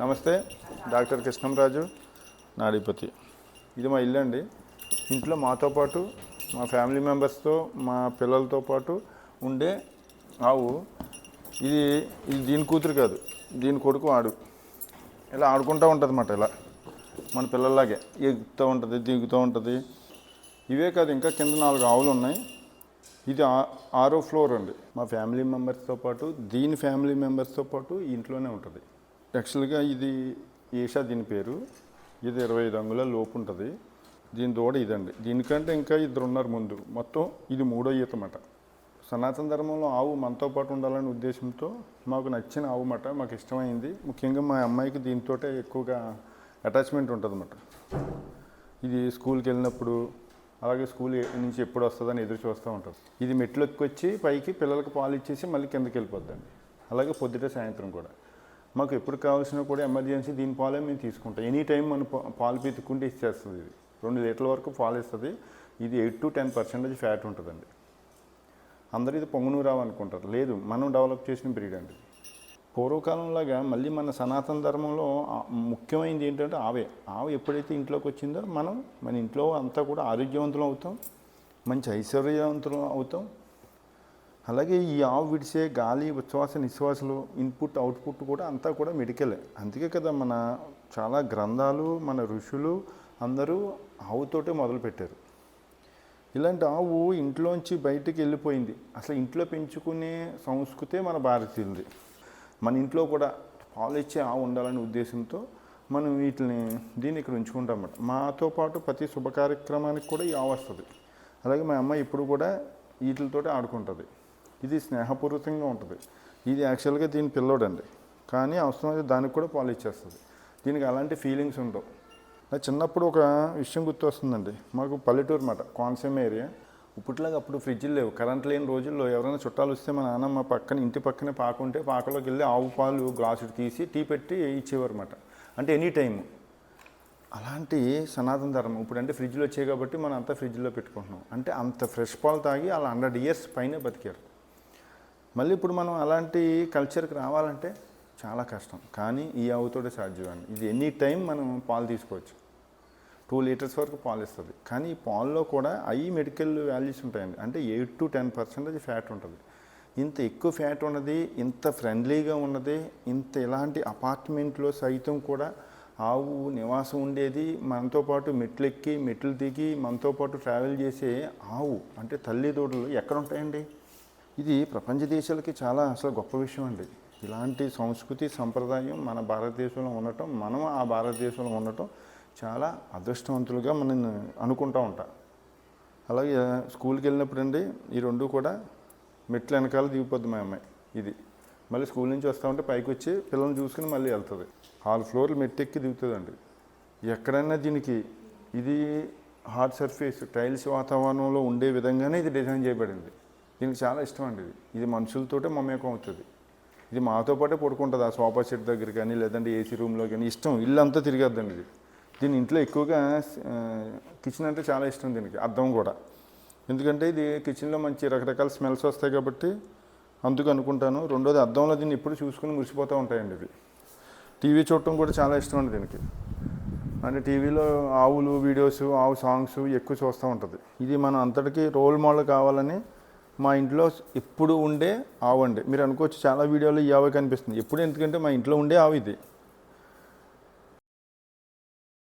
నమస్తే, డాక్టర్ కృష్ణంరాజు నాడీపతి. ఇది మా ఇల్లు అండి. ఇంట్లో మాతో పాటు మా ఫ్యామిలీ మెంబర్స్తో మా పిల్లలతో పాటు ఉండే ఆవు. ఇది ఇది దీని కూతురు కాదు, దీని కొడుకు ఆడు. ఇలా ఆడుకుంటూ ఉంటుంది అన్నమాట. ఇలా మన పిల్లల్లాగే ఎగుతూ ఉంటుంది, దిగుతూ ఉంటుంది. ఇవే కాదు, ఇంకా కింద 4 ఆవులు ఉన్నాయి. ఇది 6వ ఫ్లోర్ అండి. మా ఫ్యామిలీ మెంబర్స్తో పాటు దీని ఫ్యామిలీ మెంబర్స్తో పాటు ఇంట్లోనే ఉంటుంది. యాక్చువల్గా ఇది ఈషా దీని పేరు. ఇది 25 అంగుళాల లోపు ఉంటుంది. దీని దూడ ఇదండి. దీనికంటే ఇంకా 2 ఉన్నారు ముందు. మొత్తం ఇది 3వ ఈత అన్నమాట. సనాతన ధర్మంలో ఆవు మనతో పాటు ఉండాలనే ఉద్దేశంతో మాకు నచ్చిన ఆవు అన్నమాట. మాకు ఇష్టమైంది. ముఖ్యంగా మా అమ్మాయికి దీంతో ఎక్కువగా అటాచ్మెంట్ ఉంటుంది అన్నమాట. ఇది స్కూల్కి వెళ్ళినప్పుడు, అలాగే స్కూల్ నుంచి ఎప్పుడు వస్తుందని ఎదురు చూస్తూ ఉంటుంది. ఇది మెట్లు ఎక్కొచ్చి పైకి పిల్లలకి పాలు ఇచ్చేసి మళ్ళీ కిందకి వెళ్ళిపోద్దండి. అలాగే పొద్దుటే సాయంత్రం కూడా మాకు ఎప్పుడు కావాల్సినా కూడా ఎమర్జెన్సీ దీని పాలే మేము తీసుకుంటాం. ఎనీ టైం మనం పాలు పీతుక్కుంటే ఇచ్చేస్తుంది. ఇది 2 లీటర్ల వరకు పాలు ఇస్తుంది. ఇది 8 to 10% ఫ్యాట్ ఉంటుందండి. అందరూ ఇది పొంగునూరావు అనుకుంటారు. లేదు, మనం డెవలప్ చేసిన బ్రీడ్ అండి. పూర్వకాలంలాగా మళ్ళీ మన సనాతన ధర్మంలో ముఖ్యమైనది ఏంటంటే ఆవు ఎప్పుడైతే ఇంట్లోకి వచ్చిందో మన ఇంట్లో అంతా కూడా ఆరోగ్యవంతులు అవుతాం, మంచి ఐశ్వర్యవంతులు అవుతాం. అలాగే ఈ ఆవు విడిచే గాలి, ఉచ్ఛ్వాస నిశ్వాసలు, ఇన్పుట్ అవుట్పుట్ కూడా అంతా కూడా మెడికలే. అందుకే కదా మన చాలా గ్రంథాలు, మన ఋషులు అందరూ ఆవుతోటే మొదలుపెట్టారు. ఇలాంటి ఆవు ఇంట్లోంచి బయటికి వెళ్ళిపోయింది. అసలు ఇంట్లో పెంచుకునే సంస్కృతే మన భారతీయులది. మన ఇంట్లో కూడా పాలు ఇచ్చే ఆవు ఉండాలనే ఉద్దేశంతో మనం దీన్ని ఇక్కడ ఉంచుకుంటాం అన్నమాట. మాతో పాటు ప్రతి శుభ కార్యక్రమానికి కూడా ఈ ఆవు వస్తుంది. అలాగే మా అమ్మాయి ఇప్పుడు కూడా వీటితో ఆడుకుంటుంది. ఇది స్నేహపూర్వకంగా ఉంటుంది. ఇది యాక్చువల్గా దీని పిల్లోడండి, కానీ అవసరమైతే దానికి కూడా పాలు ఇచ్చేస్తుంది. దీనికి అలాంటి ఫీలింగ్స్ ఉండవు. నాకు చిన్నప్పుడు ఒక విషయం గుర్తు వస్తుందండి. మాకు పల్లెటూరు అన్నమాట, కోనసీమ ఏరియా. ఇప్పట్లాగా అప్పుడు ఫ్రిడ్జ్లు లేవు. కరెంట్ లేని రోజుల్లో ఎవరైనా చుట్టాలు వస్తే మా నాన్నమ్మ ఇంటి పక్కనే పాక ఉంటే పాకలోకి వెళ్ళి ఆవు పాలు గ్లాసులు తీసి టీ పెట్టి ఇచ్చేవారు అన్నమాట. అంటే ఎనీ టైము. అలాంటి సనాతన ధర్మం. ఇప్పుడు అంటే ఫ్రిడ్జ్లో వచ్చాయి కాబట్టి మనం అంతా ఫ్రిడ్జ్లో పెట్టుకుంటున్నాం. అంటే అంత ఫ్రెష్ పాలు తాగి అలా 100 years పైనే బతికారు. మళ్ళీ ఇప్పుడు మనం అలాంటి కల్చర్కి రావాలంటే చాలా కష్టం. కానీ ఈ ఆవుతోటే సాధ్యమండి. ఇది ఎనీ టైం మనం పాలు తీసుకోవచ్చు. 2 లీటర్స్ వరకు పాలు ఇస్తుంది. కానీ ఈ పాల్లో కూడా మెడికల్ వాల్యూస్ ఉంటాయండి. అంటే 8 to 10% ఫ్యాట్ ఉంటుంది. ఇంత ఎక్కువ ఫ్యాట్ ఉన్నది, ఇంత ఫ్రెండ్లీగా ఉన్నది, ఇలాంటి అపార్ట్మెంట్లో సైతం కూడా ఆవు నివాసం ఉండేది, మనతో పాటు మెట్లెక్కి మెట్లు దిగి మనతో పాటు ట్రావెల్ చేసే ఆవు అంటే తల్లి దూడలు ఎక్కడ ఉంటాయండి? ఇది ప్రపంచ దేశాలకి చాలా అసలు గొప్ప విషయం అండి. ఇలాంటి సంస్కృతి సంప్రదాయం మన భారతదేశంలో ఉండటం, మనం ఆ భారతదేశంలో ఉండటం చాలా అదృష్టవంతులుగా మనం అనుకుంటూ ఉంటాం. అలాగే స్కూల్కి వెళ్ళినప్పుడు అండి ఈ 2 కూడా మెట్ల వెనకాల దిగిపోద్ది మా అమ్మాయి. ఇది మళ్ళీ స్కూల్ నుంచి వస్తూ ఉంటే పైకి వచ్చి పిల్లల్ని చూసుకుని మళ్ళీ వెళ్తుంది. 4 floors మెట్టెక్కి దిగుతుందండి. ఎక్కడైనా ఇది హార్డ్ సర్ఫేస్ టైల్స్ వాతావరణంలో ఉండే విధంగానే ఇది డిజైన్ చేయబడింది. దీనికి చాలా ఇష్టం అండి. ఇది మనుషులతోటే మమేకం అవుతుంది. ఇది మాతో పాటే పడుకుంటుంది. ఆ సోఫా సెట్ దగ్గర కానీ, లేదంటే ఏసీ రూమ్లో కానీ ఇష్టం. ఇల్లు అంతా తిరిగేద్దండి. దీని ఇంట్లో ఎక్కువగా కిచెన్ అంటే చాలా ఇష్టం దీనికి. అద్దం కూడా. ఎందుకంటే ఇది కిచెన్లో మంచి రకరకాల స్మెల్స్ వస్తాయి కాబట్టి అందుకు అనుకుంటాను. రెండోది, అద్దంలో దీన్ని ఎప్పుడు చూసుకుని మురిసిపోతూ ఉంటాయండి ఇవి. టీవీ చూడటం కూడా చాలా ఇష్టం అండి దీనికి. అంటే టీవీలో ఆవులు వీడియోస్, ఆవు సాంగ్స్ ఎక్కువ చూస్తూ ఉంటుంది. ఇది మనం అంతటికీ రోల్ మోడల్ కావాలని మా ఇంట్లో ఎప్పుడు ఉండే ఆవు అండి. మీరు అనుకోవచ్చు చాలా వీడియోలో ఈ ఆవు కనిపిస్తుంది. ఎప్పుడు, ఎందుకంటే మా ఇంట్లో ఉండే ఆవు ఇది.